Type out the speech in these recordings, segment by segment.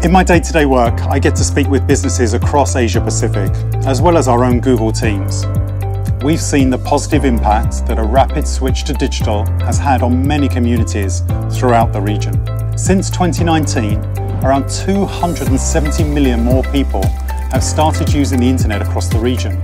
In my day-to-day work, I get to speak with businesses across Asia Pacific, as well as our own Google teams. We've seen the positive impact that a rapid switch to digital has had on many communities throughout the region. Since 2019, around 270 million more people have started using the internet across the region.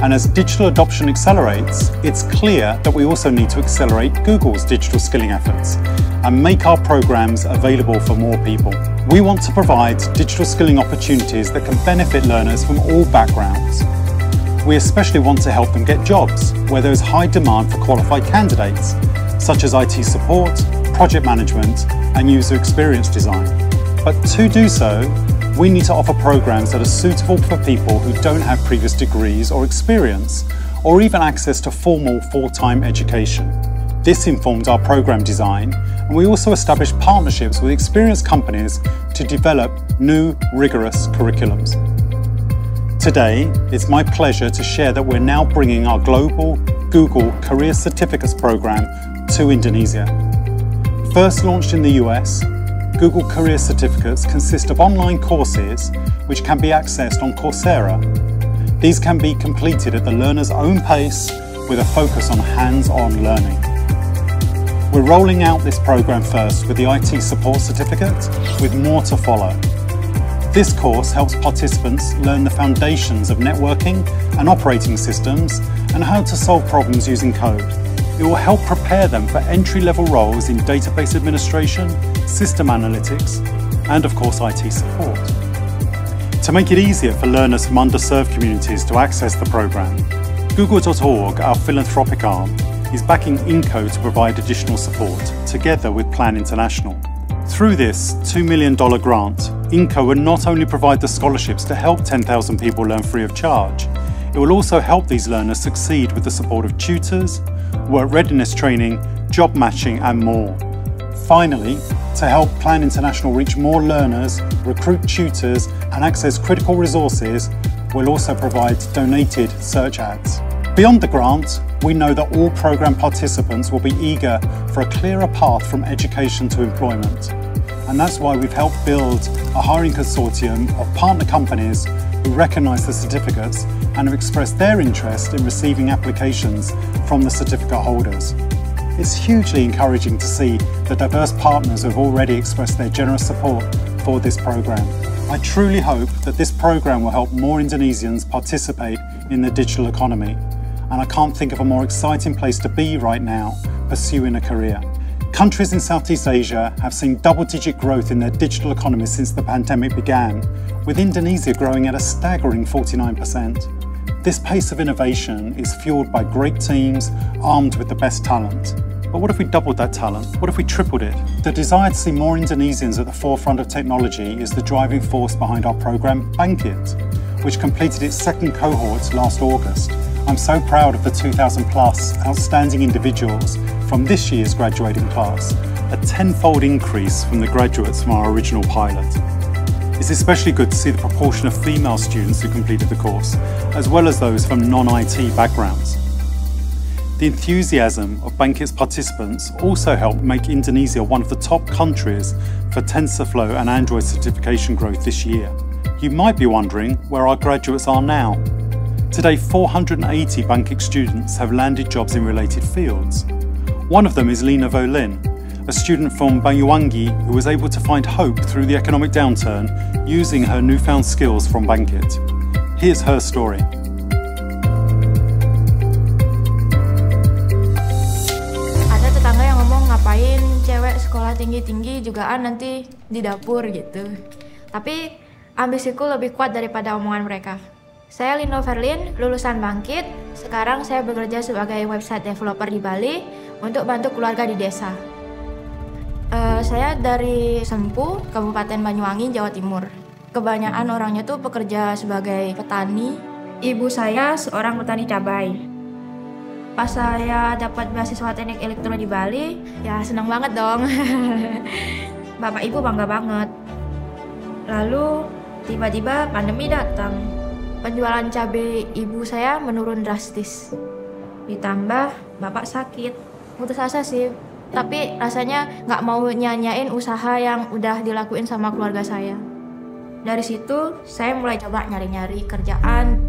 And as digital adoption accelerates, it's clear that we also need to accelerate Google's digital skilling efforts and make our programs available for more people. We want to provide digital skilling opportunities that can benefit learners from all backgrounds. We especially want to help them get jobs where there is high demand for qualified candidates, such as IT support, project management, and user experience design. But to do so, we need to offer programs that are suitable for people who don't have previous degrees or experience, or even access to formal full-time education. This informed our program design, and we also established partnerships with experienced companies to develop new, rigorous curriculums. Today, it's my pleasure to share that we're now bringing our global Google Career Certificates program to Indonesia. First launched in the US, Google Career Certificates consist of online courses which can be accessed on Coursera. These can be completed at the learner's own pace with a focus on hands-on learning. We're rolling out this program first with the IT Support Certificate, with more to follow. This course helps participants learn the foundations of networking and operating systems and how to solve problems using code. It will help prepare them for entry-level roles in database administration, system analytics, and of course IT support. To make it easier for learners from underserved communities to access the program, Google.org, our philanthropic arm, is backing INCO to provide additional support, together with Plan International. Through this $2 million grant, INCO will not only provide the scholarships to help 10,000 people learn free of charge, it will also help these learners succeed with the support of tutors, work readiness training, job matching, and more. Finally, to help Plan International reach more learners, recruit tutors, and access critical resources, we'll also provide donated search ads. Beyond the grant, we know that all program participants will be eager for a clearer path from education to employment. And that's why we've helped build a hiring consortium of partner companies who recognise the certificates and have expressed their interest in receiving applications from the certificate holders. It's hugely encouraging to see the diverse partners who have already expressed their generous support for this program. I truly hope that this program will help more Indonesians participate in the digital economy, and I can't think of a more exciting place to be right now pursuing a career. Countries in Southeast Asia have seen double-digit growth in their digital economy since the pandemic began, with Indonesia growing at a staggering 49%. This pace of innovation is fueled by great teams armed with the best talent. But what if we doubled that talent? What if we tripled it? The desire to see more Indonesians at the forefront of technology is the driving force behind our program Bangkit, which completed its second cohort last August. I'm so proud of the 2,000 plus outstanding individuals from this year's graduating class, a tenfold increase from the graduates from our original pilot. It's especially good to see the proportion of female students who completed the course, as well as those from non-IT backgrounds. The enthusiasm of Bangkit's participants also helped make Indonesia one of the top countries for TensorFlow and Android certification growth this year. You might be wondering where our graduates are now. Today, 480 Bangkit students have landed jobs in related fields. One of them is Lina Volin, a student from Banyuwangi who was able to find hope through the economic downturn using her newfound skills from Bangkit. Here's her story. Ada tetangga yang ngomong ngapain cewek sekolah tinggi-tinggi jugaan nanti di dapur gitu. Tapi ambisiku lebih kuat daripada omongan mereka. Saya Lina Verlin, lulusan Bangkit. Sekarang saya bekerja sebagai website developer di Bali untuk bantu keluarga di desa. Saya dari Sempu, Kabupaten Banyuwangi, Jawa Timur. Kebanyakan orangnya tuh bekerja sebagai petani. Ibu saya seorang petani cabai. Pas saya dapat beasiswa teknik elektro di Bali, ya senang banget dong. Bapak ibu bangga banget. Lalu tiba-tiba pandemi datang. Penjualan cabai ibu saya menurun drastis. Ditambah bapak sakit. Putus asa sih, tapi rasanya nggak mau nyanyain usaha yang udah dilakuin sama keluarga saya. Dari situ, saya mulai coba nyari-nyari kerjaan.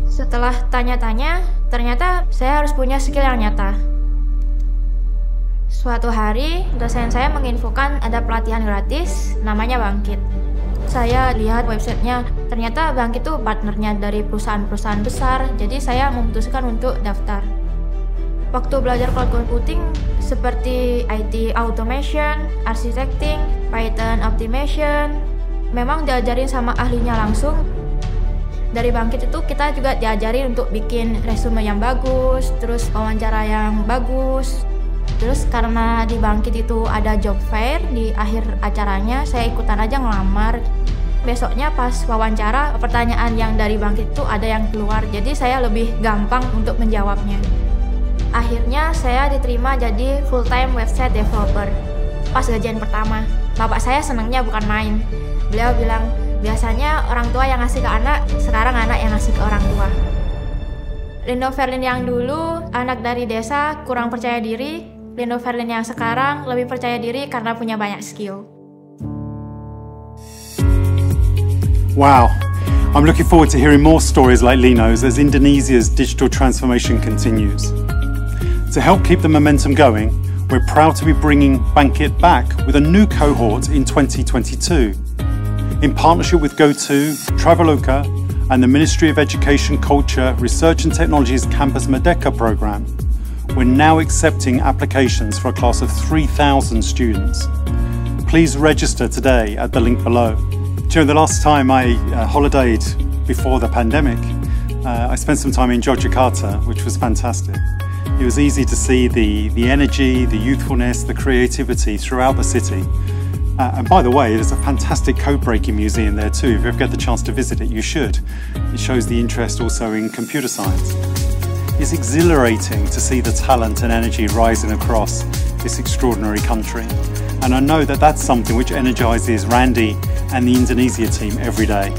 Setelah tanya-tanya, ternyata saya harus punya skill yang nyata. Suatu hari, dosen saya menginfokan ada pelatihan gratis, namanya Bangkit. Saya lihat websitenya, ternyata Bangkit itu partnernya dari perusahaan-perusahaan besar, jadi saya memutuskan untuk daftar. Waktu belajar cloud computing seperti IT automation, architecting, Python optimization, memang diajarin sama ahlinya langsung. Dari Bangkit itu kita juga diajarin untuk bikin resume yang bagus, terus wawancara yang bagus. Terus karena di Bangkit itu ada job fair di akhir acaranya, saya ikutan aja ngelamar. Besoknya pas wawancara, pertanyaan yang dari Bangkit itu ada yang keluar, jadi saya lebih gampang untuk menjawabnya. Akhirnya saya diterima jadi full-time website developer. Pas gajian pertama, bapak saya senangnya bukan main. Beliau bilang, biasanya orang tua yang ngasih ke anak, sekarang anak yang ngasih ke orang tua. Lino Verlin yang dulu, anak dari desa, kurang percaya diri. Lino Verlin yang sekarang lebih percaya diri karena punya banyak skill. Wow, I'm looking forward to hearing more stories like Lino's as Indonesia's digital transformation continues. To help keep the momentum going, we're proud to be bringing Bangkit back with a new cohort in 2022. In partnership with GoTo, Traveloka, and the Ministry of Education, Culture, Research and Technology's Campus Merdeka program, we're now accepting applications for a class of 3,000 students. Please register today at the link below. During the last time I holidayed before the pandemic, I spent some time in Yogyakarta, which was fantastic. It was easy to see the energy, the youthfulness, the creativity throughout the city. And by the way, there's a fantastic code-breaking museum there too. If you ever get the chance to visit it, you should. It shows the interest also in computer science. It's exhilarating to see the talent and energy rising across this extraordinary country. And I know that that's something which energizes Randy and the Indonesia team every day.